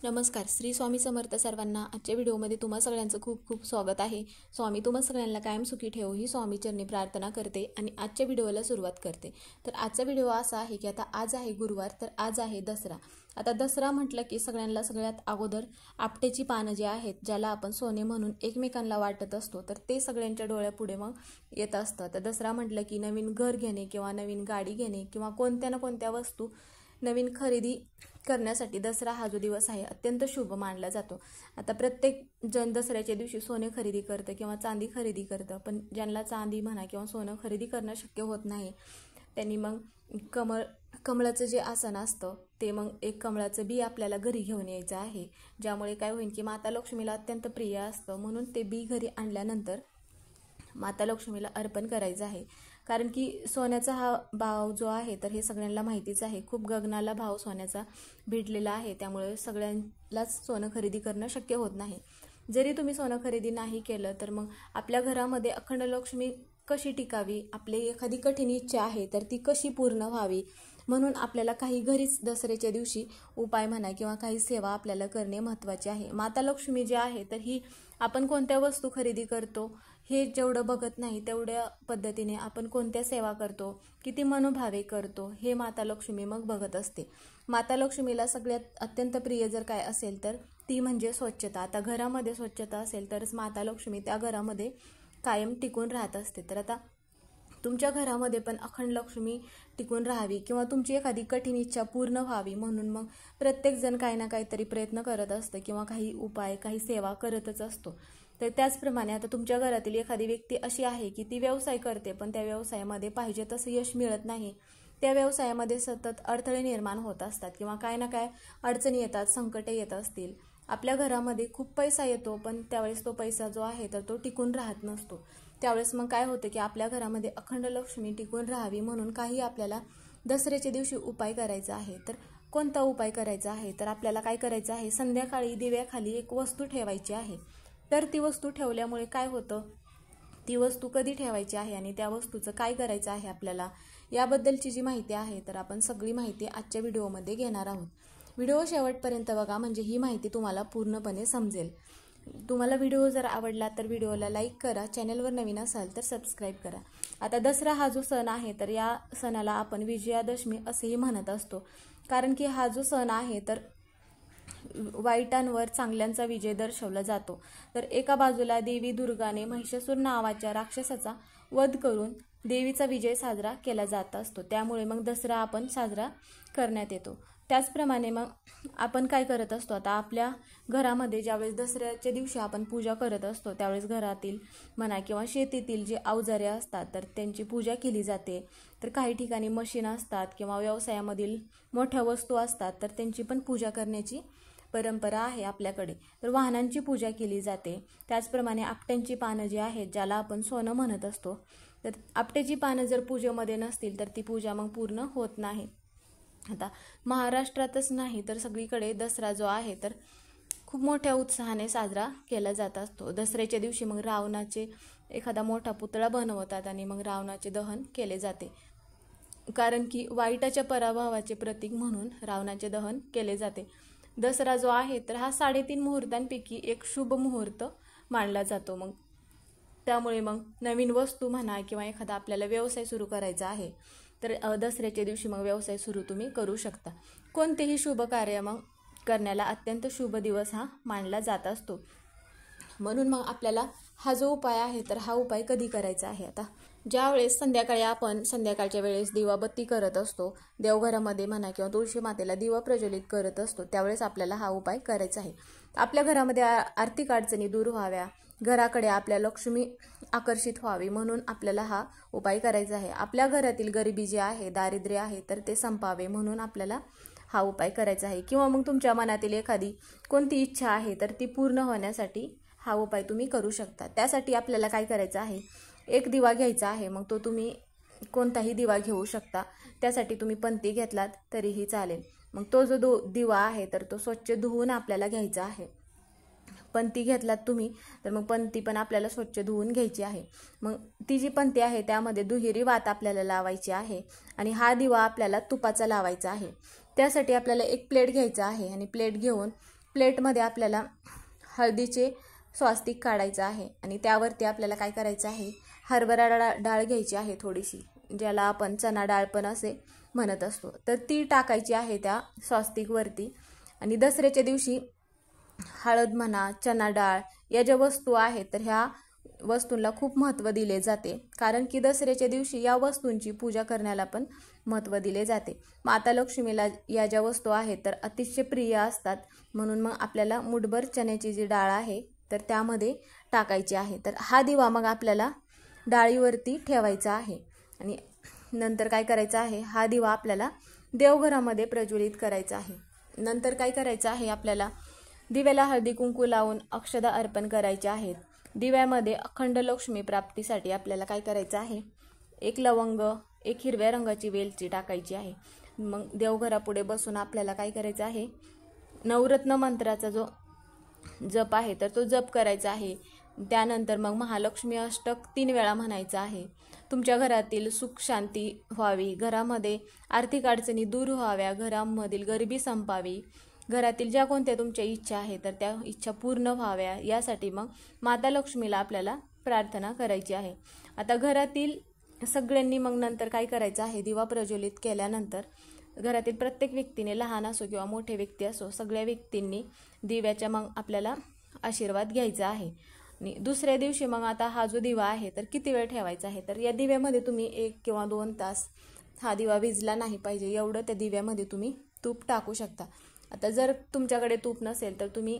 नमस्कार. श्री स्वामी समर्थ सर्वांना. आजच्या व्हिडिओमध्ये तुम्हा सगळ्यांचं खूप खूप स्वागत आहे. स्वामी तुम्हा सगळ्यांना कायम सुखी ठेवो ही स्वामी चरणी प्रार्थना करते आणि आजच्या व्हिडिओला सुरुवात करते. तर आजचा व्हिडिओ असा आहे की आता आज आहे गुरुवार, तर आज आहे दसरा. आता दसरा म्हटलं की सगळ्यांना सगळ्यात अगोदर आपटेची पानं जे आहेत, ज्याला आपण सोने म्हणून एकमेकांना वाटत असतो, तर ते सगळ्यांच्या डोळ्यापुढे मग येत असतं. तर दसरा म्हटलं की नवीन घर घेणे किंवा नवीन गाडी घेणे किंवा कोणत्या ना कोणत्या वस्तू नवीन खरेदी करण्यासाठी दसरा हा जो दिवस आहे अत्यंत शुभ मानला जातो. आता प्रत्येक जण दसऱ्याच्या दिवशी सोने खरेदी करतं किंवा चांदी खरेदी करतं, पण ज्यांना चांदी म्हणा किंवा सोनं खरेदी करणं शक्य होत नाही त्यांनी मग कमळाचं जे आसन असतं ते मग एक कमळाचं बी आपल्याला घरी घेऊन यायचं आहे, ज्यामुळे काय होईल की माता लक्ष्मीला अत्यंत प्रिय असतं. म्हणून ते बी घरी आणल्यानंतर माता लक्ष्मीला अर्पण करायचं आहे. कारण की सोन्याचा हा भाव जो आहे तर हे सगळ्यांना माहितीच आहे, खूप गगनाला भाव सोन्याचा भेटलेला आहे. त्यामुळे सगळ्यांनाच सोनं खरेदी करणं शक्य होत नाही. जरी तुम्ही सोनं खरेदी नाही केलं तर मग आपल्या घरामध्ये अखंड लक्ष्मी कशी टिकावी, आपली एखादी कठीण इच्छा आहे तर ती कशी पूर्ण व्हावी, म्हणून आपल्याला काही घरीच दसऱ्याच्या दिवशी उपाय म्हणा किंवा काही सेवा आपल्याला करणे महत्त्वाचे आहे. माता लक्ष्मी जी आहे तर ही आपण कोणत्या वस्तू खरेदी करतो हे जेवढं बघत नाही तेवढ्या पद्धतीने आपण कोणत्या सेवा करतो, किती मनोभावे करतो हे माता लक्ष्मी मग बघत असते. माता लक्ष्मीला सगळ्यात अत्यंत प्रिय जर काय असेल तर ती म्हणजे स्वच्छता. आता घरामध्ये स्वच्छता असेल तरच माता लक्ष्मी त्या घरामध्ये कायम टिकून राहत असते. तर आता तुमच्या घरामध्ये पण अखंड लक्ष्मी टिकून राहावी किंवा तुमची एखादी कठीण इच्छा पूर्ण व्हावी म्हणून मग प्रत्येकजण काही ना काहीतरी प्रयत्न करत असतं किंवा काही उपाय काही सेवा करतच असतो. तर त्याचप्रमाणे आता तुमच्या घरातील एखादी व्यक्ती अशी आहे की ती व्यवसाय करते, पण त्या व्यवसायामध्ये पाहिजे तसं यश मिळत नाही, त्या व्यवसायामध्ये सतत अडथळे निर्माण होत असतात किंवा काय ना काय अडचणी येतात, संकटे येत असतील. आपल्या घरामध्ये खूप पैसा येतो, पण त्यावेळेस तो पैसा जो आहे तर तो टिकून राहत नसतो. त्यावेळेस मग काय होतं की आपल्या घरामध्ये अखंड लक्ष्मी टिकून राहावी म्हणून काही आपल्याला दसऱ्याच्या दिवशी उपाय करायचा आहे. तर कोणता उपाय करायचा आहे तर आपल्याला काय करायचं आहे, संध्याकाळी दिव्याखाली एक वस्तू ठेवायची आहे. तर ती वस्तू ठेवल्यामुळे काय होतं, ती वस्तू कधी ठेवायची आहे आणि त्या वस्तूचं काय करायचं आहे आपल्याला, याबद्दलची जी माहिती आहे तर आपण सगळी माहिती आजच्या व्हिडिओमध्ये घेणार आहोत. व्हिडिओ शेवटपर्यंत बघा, म्हणजे ही माहिती तुम्हाला पूर्णपणे समजेल. तुम्हाला व्हिडिओ जर आवडला तर व्हिडिओला लाईक करा, चॅनलवर नवीन असाल तर सबस्क्राईब करा. आता दसरा हा जो सण आहे तर या सणाला आपण विजयादशमी असेही म्हणत असतो, कारण की हा जो सण आहे तर वाईटांवर चांगल्यांचा विजय दर्शवला जातो. तर एका बाजूला देवी दुर्गाने महिषासूर नावाच्या राक्षसाचा वध करून देवीचा विजय साजरा केला जात असतो, त्यामुळे मग दसरा आपण साजरा करण्यात येतो. त्याचप्रमाणे मग आपण काय करत असतो, आता आपल्या घरामध्ये ज्यावेळेस दसऱ्याच्या दिवशी आपण पूजा करत असतो त्यावेळेस घरातील म्हणा किंवा शेतीतील जे अवजारे असतात तर त्यांची पूजा केली जाते. तर काही ठिकाणी मशीन असतात किंवा व्यवसायामधील मोठ्या वस्तू असतात तर त्यांची पण पूजा करण्याची परंपरा आहे आपल्याकडे. तर वाहनांची पूजा केली जाते. त्याचप्रमाणे आपट्यांची पानं जी आहेत ज्याला आपण सोनं म्हणत असतो, तर आपट्याची पानं जर पूजेमध्ये नसतील तर ती पूजा मग पूर्ण होत नाही. आता महाराष्ट्रातच नाही तर सगळीकडे दसरा जो आहे तर खूप मोठ्या उत्साहाने साजरा केला जात असतो. दसऱ्याच्या दिवशी मग रावणाचे एखादा मोठा पुतळा बनवतात आणि मग रावणाचे दहन केले जाते, कारण की वाईटाच्या पराभवाचे प्रतीक म्हणून रावणाचे दहन केले जाते. दसरा जो आहे तर हा 3.5 मुहूर्तांपैकी एक शुभ मुहूर्त मानला जातो. मग त्यामुळे मग नवीन वस्तू म्हणा किंवा एखादा आपल्याला व्यवसाय सुरू करायचा आहे तर दसऱ्याच्या दिवशी मग व्यवसाय सुरू तुम्ही करू शकता. कोणतेही शुभ कार्य मग करण्याला अत्यंत शुभ दिवस हा मानला जात असतो. म्हणून मग आपल्याला हा जो उपाय आहे तर हा उपाय कधी करायचा आहे, आता ज्यावेळेस संध्याकाळी आपण संध्याकाळच्या वेळेस दिवाबत्ती करत असतो देवघरामध्ये म्हणा किंवा तुळशी मातेला दिवा प्रज्वलित करत असतो त्यावेळेस आपल्याला हा उपाय करायचा आहे. आपल्या घरामध्ये आर्थिक अडचणी दूर व्हाव्या, घराकडे आपल्या लक्ष्मी आकर्षित व्हावी म्हणून आपल्याला हा उपाय करायचा आहे. आपल्या घरातील गरिबी जी आहे, दारिद्र्य आहे तर ते संपावे म्हणून आपल्याला हा उपाय करायचा आहे. किंवा मग तुमच्या मनातील एखादी कोणती इच्छा आहे तर ती पूर्ण होण्यासाठी हा उपाय तुम्ही करू शकता. त्यासाठी आपल्याला काय करायचं आहे, एक दिवा घ्यायचा आहे. मग तो तुम्ही कोणताही दिवा घेऊ शकता, त्यासाठी तुम्ही पंती घेतलात तरीही चालेल. मग तो जो दिवा आहे तर तो स्वच्छ धुवून आपल्याला घ्यायचा आहे. पंती घेतलात तुम्ही तर मग पंती पण आपल्याला स्वच्छ धुवून घ्यायची आहे. मग ती जी पंती आहे त्यामध्ये दुहेरी वात आपल्याला लावायची आहे आणि हा दिवा आपल्याला तुपाचा लावायचा आहे. त्यासाठी आपल्याला एक प्लेट घ्यायचा आहे आणि प्लेट घेऊन प्लेटमध्ये आपल्याला हळदीचे स्वास्तिक काढायचं आहे आणि त्यावरती आपल्याला काय करायचं आहे, हरभरा डाळ घ्यायची आहे थोडीशी, ज्याला आपण चना डाळ पण असे म्हणत असतो, तर ती टाकायची आहे त्या स्वास्तिकवरती. आणि दसऱ्याच्या दिवशी हळद म्हणा, चना डाळ या ज्या वस्तू आहेत तर ह्या वस्तूंना खूप महत्त्व दिले जाते, कारण की दसऱ्याच्या दिवशी या वस्तूंची पूजा करण्याला पण महत्त्व दिले जाते. माता लक्ष्मीला या ज्या वस्तू आहेत तर अतिशय प्रिय असतात, म्हणून मग आपल्याला मुठभर चण्याची जी डाळ आहे तर त्यामध्ये टाकायची आहे. तर हा दिवा मग आपल्याला डाळीवरती ठेवायचा आहे आणि नंतर काय करायचं आहे, हा दिवा आपल्याला देवघरामध्ये प्रज्वलित करायचा आहे. नंतर काय करायचं आहे, आपल्याला दिव्याला हळदी कुंकू लावून अक्षदा अर्पण करायचे आहेत. दिव्यामध्ये अखंड लक्ष्मी प्राप्तीसाठी आपल्याला काय करायचं आहे, एक लवंग, एक हिरव्या रंगाची वेलची टाकायची आहे. मग देवघरापुढे बसून आपल्याला काय करायचं आहे, नवरत्न मंत्राचा जो जप आहे तर तो जप करायचा आहे. त्यानंतर मग महालक्ष्मी अष्टक 3 वेळा म्हणायचं आहे. तुमच्या घरातील सुख शांती व्हावी, घरामध्ये आर्थिक अडचणी दूर व्हाव्या, घरामधील गरिबी संपावी, घरातील ज्या कोणत्या तुमच्या इच्छा आहेत तर त्या इच्छा पूर्ण व्हाव्या, यासाठी मग माता लक्ष्मीला आपल्याला प्रार्थना करायची आहे. आता घरातील सगळ्यांनी मग नंतर काय करायचं आहे, दिवा प्रज्वलित केल्यानंतर घरातील प्रत्येक व्यक्तीने, लहान असो किंवा मोठे व्यक्ती असो, सगळ्या व्यक्तींनी दिव्याच्या मग आपल्याला आशीर्वाद घ्यायचा आहे. आणि दुसऱ्या दिवशी मग आता हा जो दिवा आहे तर किती वेळ ठेवायचा आहे, तर या दिव्यामध्ये तुम्ही 1 किंवा 2 तास हा दिवा विझला नाही पाहिजे एवढं त्या दिव्यामध्ये तुम्ही तूप टाकू शकता. आता जर तुमच्याकडे तूप नसेल तर तुम्ही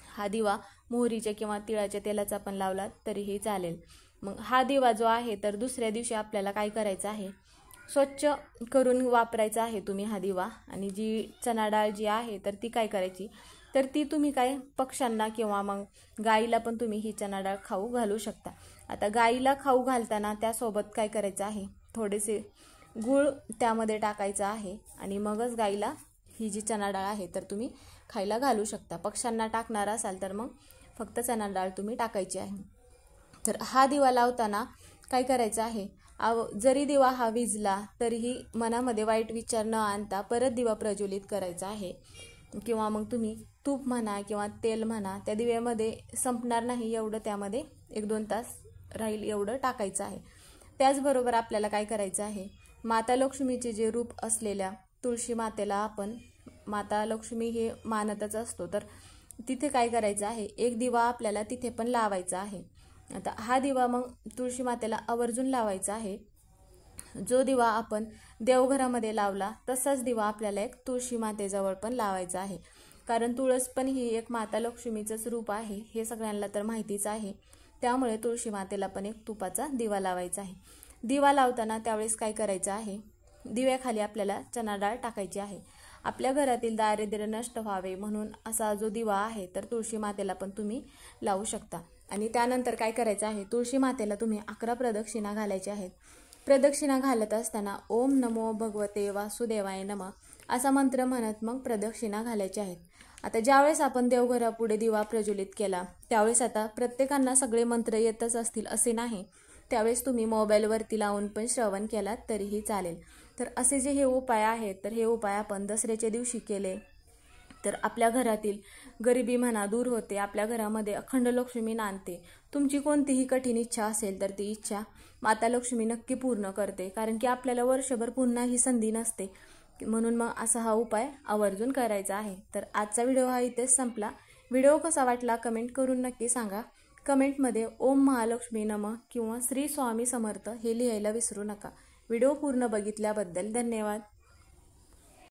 हा दिवा मोहरीच्या किंवा तिळाच्या तेलाचा पण लावलात तरीही चालेल. मग हा दिवा जो आहे तर दुसऱ्या दिवशी आपल्याला काय करायचं आहे, स्वच्छ करून वापरायचा आहे तुम्ही हा दिवा. आणि जी चना डाळ जी आहे तर ती काय करायची, तर ती तुम्ही काय पक्ष्यांना किंवा मग गाईला पण तुम्ही ही चना डाळ खाऊ घालू शकता. आता गाईला खाऊ घालताना त्यासोबत काय करायचं आहे, थोडेसे गूळ त्यामध्ये टाकायचं आहे आणि मगच गाईला ही जी चना डाळ आहे तर तुम्ही खायला घालू शकता. पक्ष्यांना टाकणार असाल तर मग फक्त चना डाळ तुम्ही टाकायची आहे. तर हा दिवा लावताना काय करायचं आहे, जरी दिवा हा विझला तरीही मनामध्ये वाईट विचार न आणता परत दिवा प्रज्वलित करायचा आहे. किंवा मग तुम्ही तूप म्हणा किंवा तेल म्हणा, त्या दिव्यामध्ये संपणार नाही एवढं त्यामध्ये 1-2 तास राहील एवढं टाकायचं आहे. त्याचबरोबर आपल्याला काय करायचं आहे, माता लक्ष्मीचे जे रूप असलेल्या तुळशी मातेला आपण माता लक्ष्मी हे मानतच असतो, तर तिथे काय करायचं आहे, एक दिवा आपल्याला तिथे पण लावायचा आहे. आता हा दिवा मग तुळशी मातेला आवर्जून लावायचा आहे. जो दिवा आपण देवघरामध्ये लावला तसाच दिवा आपल्याला एक तुळशी मातेजवळ पण लावायचा आहे, कारण तुळस पण ही एक माता लक्ष्मीचंच रूप आहे हे सगळ्यांना तर माहितीच आहे. त्यामुळे तुळशी मातेला पण एक तुपाचा दिवा लावायचा आहे. दिवा लावताना त्यावेळेस काय करायचं आहे, दिव्याखाली आपल्याला चना डाळ टाकायची आहे. आपल्या घरातील दारिद्र्य नष्ट व्हावे म्हणून असा जो दिवा आहे तर तुळशी मातेला पण तुम्ही लावू शकता. आणि त्यानंतर काय करायचं आहे, तुळशी मातेला तुम्ही 11 प्रदक्षिणा घालायच्या आहेत. प्रदक्षिणा घालत असताना ओम नमो भगवते वासुदेवाय नमः असा मंत्र म्हणत मग प्रदक्षिणा घालायच्या आहेत. आता ज्यावेळेस आपण देवघरापुढे दिवा प्रज्वलित केला त्यावेळेस आता प्रत्येकांना सगळे मंत्र येतच असतील असे नाही, त्यावेळेस तुम्ही मोबाईलवरती लावून पण श्रवण केलात तरीही चालेल. तर असे जे हे उपाय आहेत तर हे उपाय आपण दसऱ्याच्या दिवशी केले तर आपल्या घरातील गरिबी म्हणा दूर होते, आपल्या घरामध्ये अखंड लक्ष्मी नांदते. तुमची कोणतीही कठीण इच्छा असेल तर ती इच्छा माता लक्ष्मी नक्की पूर्ण करते, कारण की आपल्याला वर्षभर पुन्हा ही संधी नसते. म्हणून मग असा हा उपाय आवर्जून करायचा आहे. तर आजचा व्हिडिओ हा इथेच संपला. व्हिडिओ कसा वाटला कमेंट करून नक्की सांगा. कमेंटमध्ये ओम महालक्ष्मी नमः किंवा श्री स्वामी समर्थ हे लिहायला विसरू नका. व्हिडिओ पूर्ण बघितल्याबद्दल धन्यवाद.